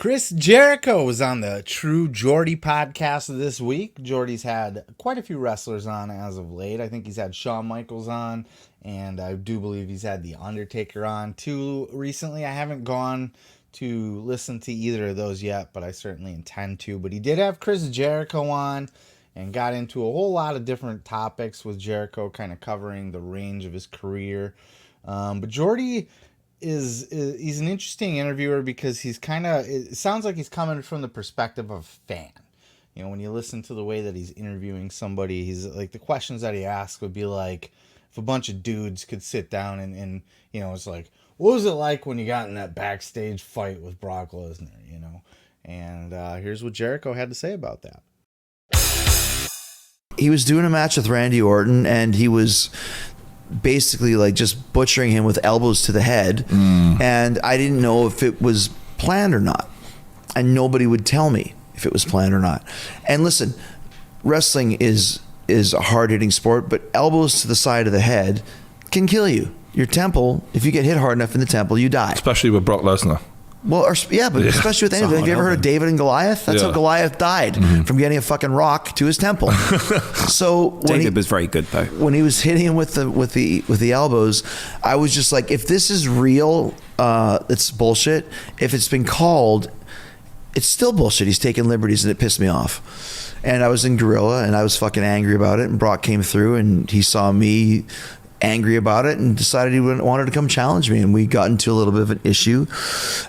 Chris Jericho was on the True Geordie Podcast this week. Geordie's had quite a few wrestlers on as of late. I think he's had Shawn Michaels on, and I do believe he's had The Undertaker on too recently. I haven't gone to listen to either of those yet, but I certainly intend to. But he did have Chris Jericho on and got into a whole lot of different topics with Jericho, kind of covering the range of his career. But Geordie he's an interesting interviewer because it sounds like he's coming from the perspective of a fan. You know, when you listen to the way that he's interviewing somebody, he's like, the questions that he asks would be like, if a bunch of dudes could sit down and you know, it's like, what was it like when you got in that backstage fight with Brock Lesnar, you know? And here's what Jericho had to say about that. He was doing a match with Randy Orton, and he was basically like just butchering him with elbows to the head. And I didn't know if it was planned or not. And nobody would tell me if it was planned or not. And listen, wrestling is a hard-hitting sport, but elbows to the side of the head can kill you. Your temple, if you get hit hard enough in the temple, you die. Especially with Brock Lesnar. Well, especially with anything. Have you ever heard of David and Goliath? That's how Goliath died, from getting a fucking rock to his temple. So David was very good though. When he was hitting him with the elbows, I was just like, if this is real, it's bullshit. If it's been called, it's still bullshit. He's taking liberties, and it pissed me off. And I was in Gorilla, and I was fucking angry about it. And Brock came through, and he saw me angry about it and decided he wanted to come challenge me, and we got into a little bit of an issue,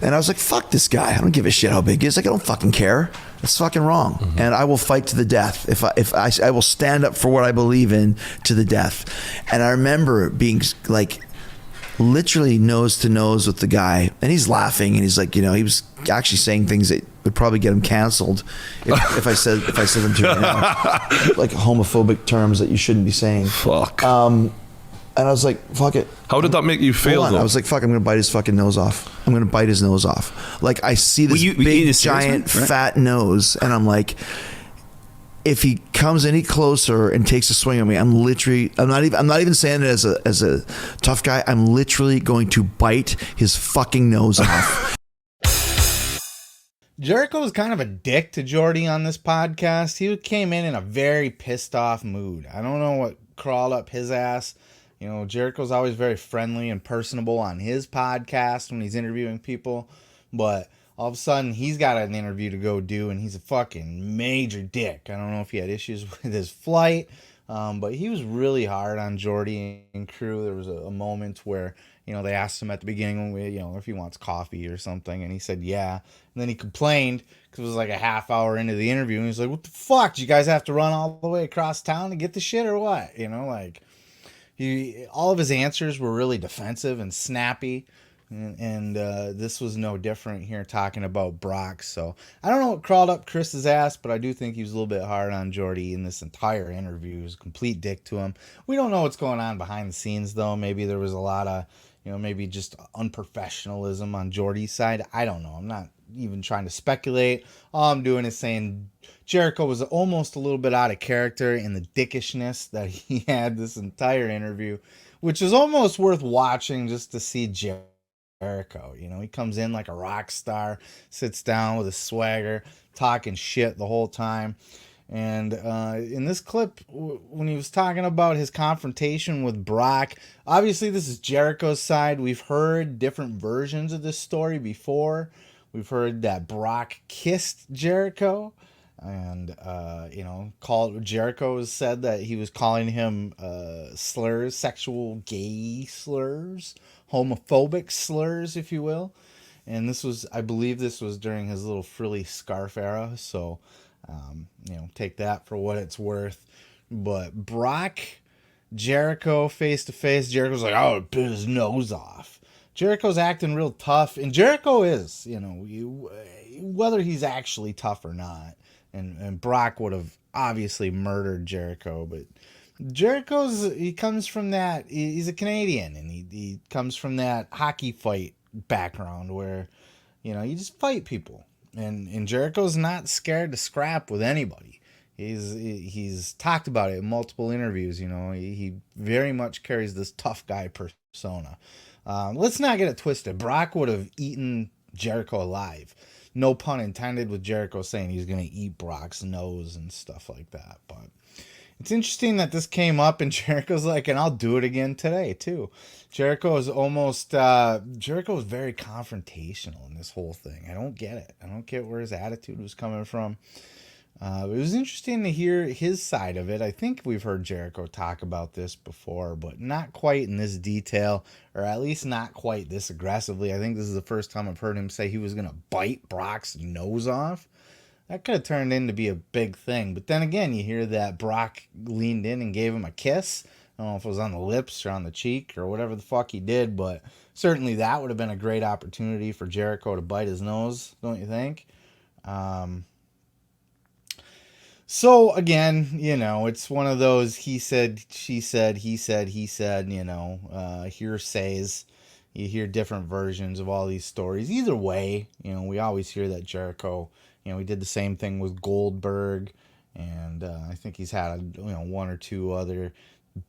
and I was like, fuck this guy, I don't give a shit how big he is, like, I don't fucking care, it's fucking wrong. And I will fight to the death. If I will stand up for what I believe in to the death. And I remember being like literally nose to nose with the guy, and he's laughing, and he's like, you know, he was actually saying things that would probably get him canceled if I said them to him now, like homophobic terms that you shouldn't be saying. Fuck. And I was like, fuck it. How did that make you feel, though? I was like, fuck, I'm going to bite his fucking nose off. I'm going to bite his nose off. Like, I see this big, giant, fat nose, and I'm like, if he comes any closer and takes a swing at me, I'm not even saying it as a tough guy. I'm literally going to bite his fucking nose off. Jericho was kind of a dick to Geordie on this podcast. He came in a very pissed off mood. I don't know what crawled up his ass. You know, Jericho's always very friendly and personable on his podcast when he's interviewing people, but all of a sudden he's got an interview to go do, and he's a fucking major dick. I don't know if he had issues with his flight, but he was really hard on Geordie and crew. There was a moment where, you know, they asked him at the beginning, you know, if he wants coffee or something, and he said yeah, and then he complained because it was like a half hour into the interview, and he's like, what the fuck, do you guys have to run all the way across town to get the shit or what? You know, like, all of his answers were really defensive and snappy, and this was no different here, talking about Brock. So I don't know what crawled up Chris's ass, but I do think he was a little bit hard on Geordie in this entire interview. He was a complete dick to him. We don't know what's going on behind the scenes, though. Maybe there was a lot of, you know, maybe just unprofessionalism on Geordie's side. I don't know. I'm not even trying to speculate. All I'm doing is saying Jericho was almost a little bit out of character in the dickishness that he had this entire interview, which is almost worth watching just to see Jericho. You know, he comes in like a rock star, sits down with a swagger, talking shit the whole time. And in this clip, when he was talking about his confrontation with Brock, obviously this is Jericho's side. We've heard different versions of this story before. We've heard that Brock kissed Jericho, and you know, Jericho said that he was calling him slurs, sexual gay slurs, homophobic slurs, if you will. And this was, I believe this was during his little frilly scarf era, so you know, take that for what it's worth. But Brock, Jericho face to face, Jericho's like, oh, bit his nose off. Jericho's acting real tough, and Jericho is, you know, whether he's actually tough or not. And Brock would have obviously murdered Jericho, but he comes from that, he's a Canadian, and he comes from that hockey fight background where, you know, you just fight people. And Jericho's not scared to scrap with anybody. He's talked about it in multiple interviews. You know, he very much carries this tough guy persona. Let's not get it twisted. Brock would have eaten Jericho alive. No pun intended with Jericho saying he's going to eat Brock's nose and stuff like that. But it's interesting that this came up and Jericho's like, and I'll do it again today too. Jericho is Jericho is very confrontational in this whole thing. I don't get it. I don't get where his attitude was coming from. It was interesting to hear his side of it. I think we've heard Jericho talk about this before, but not quite in this detail, or at least not quite this aggressively. I think this is the first time I've heard him say he was going to bite Brock's nose off. That could have turned into be a big thing. But then again, you hear that Brock leaned in and gave him a kiss. I don't know if it was on the lips or on the cheek or whatever the fuck he did, but certainly that would have been a great opportunity for Jericho to bite his nose, don't you think? So again, it's one of those he said, she said, he said, hearsays. You hear different versions of all these stories. Either way, we always hear that Jericho, he did the same thing with Goldberg, and I think he's had one or two other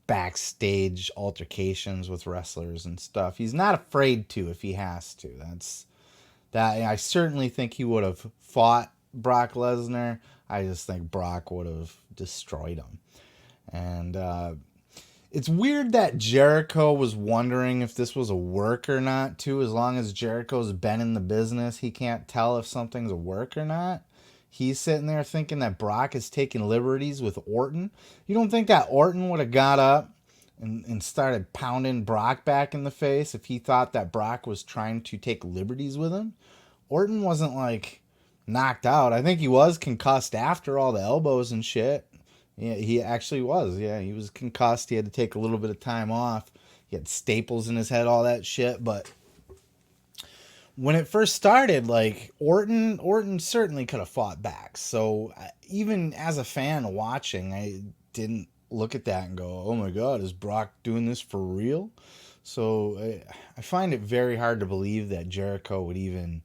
backstage altercations with wrestlers and stuff. He's not afraid to if he has to. I certainly think he would have fought Brock Lesnar. I just think Brock would have destroyed him. And it's weird that Jericho was wondering if this was a work or not, too. As long as Jericho's been in the business, he can't tell if something's a work or not. He's sitting there thinking that Brock is taking liberties with Orton. You don't think that Orton would have got up and started pounding Brock back in the face if he thought that Brock was trying to take liberties with him? Orton wasn't, knocked out. I think he was concussed after all the elbows and shit. Yeah, he actually was. Yeah, he was concussed. He had to take a little bit of time off. He had staples in his head, all that shit. But when it first started, Orton certainly could have fought back. So even as a fan watching, I didn't look at that and go, oh my God, is Brock doing this for real? So I find it very hard to believe that Jericho would even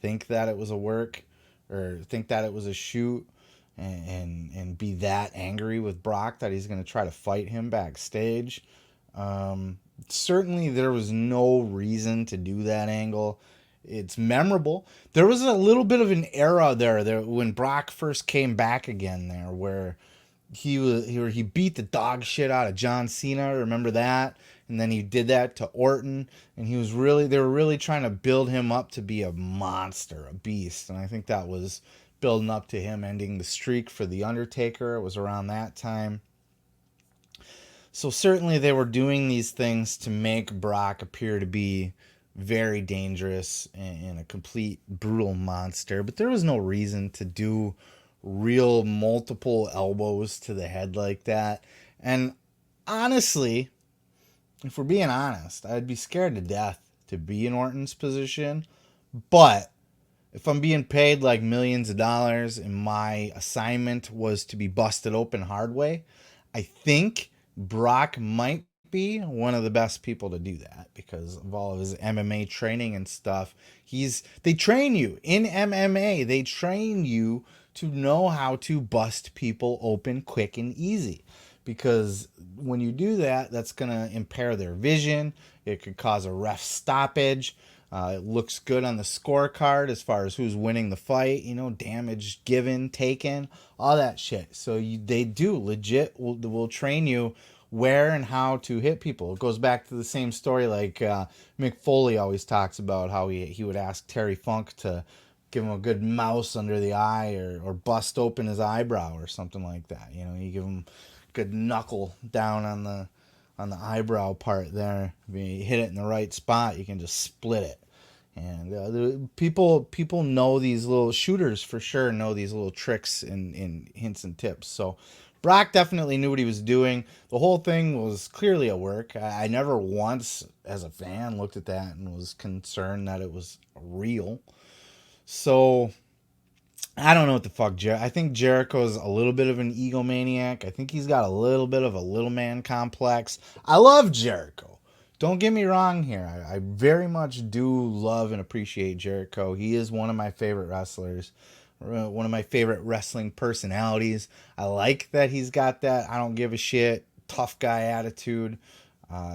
think that it was a work or think that it was a shoot and be that angry with Brock that he's going to try to fight him backstage. Certainly there was no reason to do that angle. It's memorable. There was a little bit of an era there when Brock first came back again there where he beat the dog shit out of John Cena. Remember that? And then he did that to Orton, and they were really trying to build him up to be a monster, a beast. And I think that was building up to him ending the streak for The Undertaker. It was around that time. So certainly they were doing these things to make Brock appear to be very dangerous and a complete brutal monster. But there was no reason to do real multiple elbows to the head like that. And honestly, if we're being honest, I'd be scared to death to be in Orton's position. But if I'm being paid millions of dollars and my assignment was to be busted open hard way, I think Brock might be one of the best people to do that because of all of his MMA training and stuff. They train you in MMA. They train you to know how to bust people open quick and easy. Because when you do that, that's going to impair their vision. It could cause a ref stoppage. It looks good on the scorecard as far as who's winning the fight. Damage given, taken, all that shit. So they do legit will train you where and how to hit people. It goes back to the same story Mick Foley always talks about how he would ask Terry Funk to give him a good mouse under the eye or bust open his eyebrow or something like that. You give him good knuckle down on the eyebrow part there. If you hit it in the right spot, you can just split it. And the people know these little shooters for sure, know these little tricks and hints and tips. So Brock definitely knew what he was doing. The whole thing was clearly a work. I never once as a fan looked at that and was concerned that it was real. So I don't know what the fuck. I think Jericho's a little bit of an egomaniac. I think he's got a little bit of a little man complex. I love Jericho. Don't get me wrong here. I very much do love and appreciate Jericho. He is one of my favorite wrestlers. One of my favorite wrestling personalities. I like that he's got that I don't give a shit, tough guy attitude.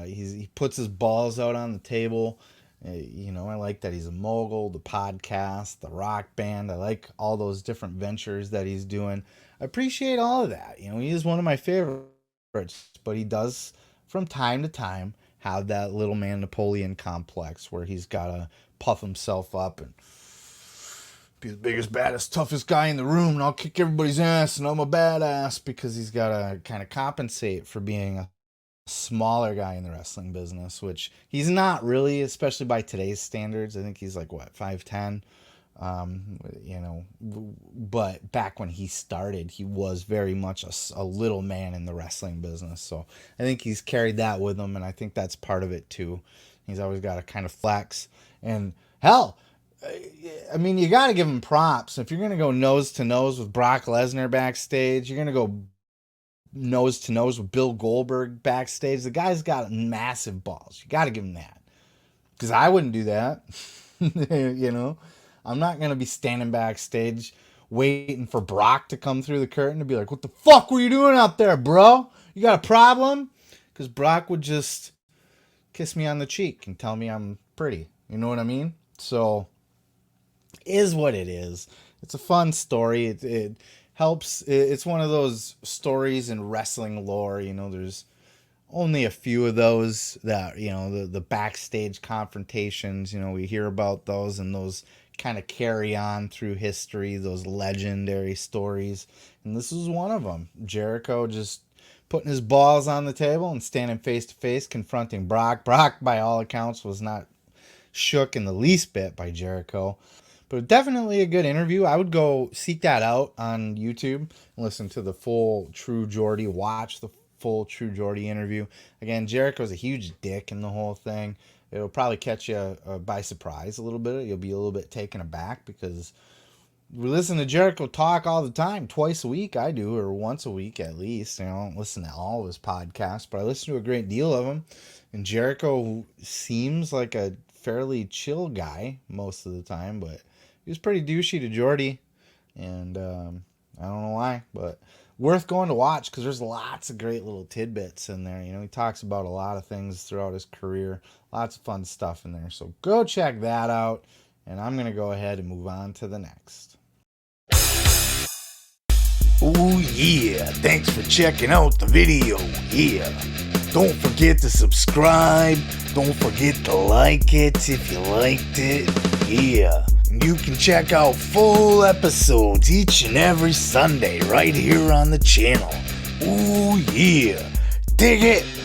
He puts his balls out on the table. I like that he's a mogul, the podcast, the rock band. I like all those different ventures that he's doing. I appreciate all of that. He is one of my favorites, but he does from time to time have that little man Napoleon complex where he's got to puff himself up and be the biggest, baddest, toughest guy in the room, and I'll kick everybody's ass, and I'm a badass, because he's got to kind of compensate for being a smaller guy in the wrestling business, which he's not really, especially by today's standards. I think he's like, 5'10", but back when he started, he was very much a little man in the wrestling business. So I think he's carried that with him, and I think that's part of it too. He's always got to kind of flex, and hell, I mean, you got to give him props. If you're going to go nose to nose with Brock Lesnar backstage, you're going to go nose to nose with Bill Goldberg backstage. The guy's got massive balls. You got to give him that, because I wouldn't do that. I'm not going to be standing backstage waiting for Brock to come through the curtain to be like, what the fuck were you doing out there, bro? You got a problem? Because Brock would just kiss me on the cheek and tell me I'm pretty. You know what I mean? So, is what it is. It's a fun story. It helps. It's one of those stories in wrestling lore. There's only a few of those that, the backstage confrontations, we hear about those, and those kind of carry on through history, those legendary stories. And this is one of them. Jericho just putting his balls on the table and standing face to face confronting Brock. Brock, by all accounts, was not shook in the least bit by Jericho. But definitely a good interview. I would go seek that out on YouTube and listen to the full True Geordie. Watch the full True Geordie interview. Again, Jericho's a huge dick in the whole thing. It'll probably catch you by surprise a little bit. You'll be a little bit taken aback, because we listen to Jericho talk all the time, twice a week. I do, or once a week at least. I don't listen to all of his podcasts, but I listen to a great deal of them. And Jericho seems like a fairly chill guy most of the time, but he was pretty douchey to Geordie, and I don't know why, but worth going to watch, because there's lots of great little tidbits in there. He talks about a lot of things throughout his career, lots of fun stuff in there. So go check that out, and I'm going to go ahead and move on to the next. Oh yeah, thanks for checking out the video. Yeah, don't forget to subscribe. Don't forget to like it if you liked it. Yeah. You can check out full episodes each and every Sunday right here on the channel. Ooh yeah. Dig it!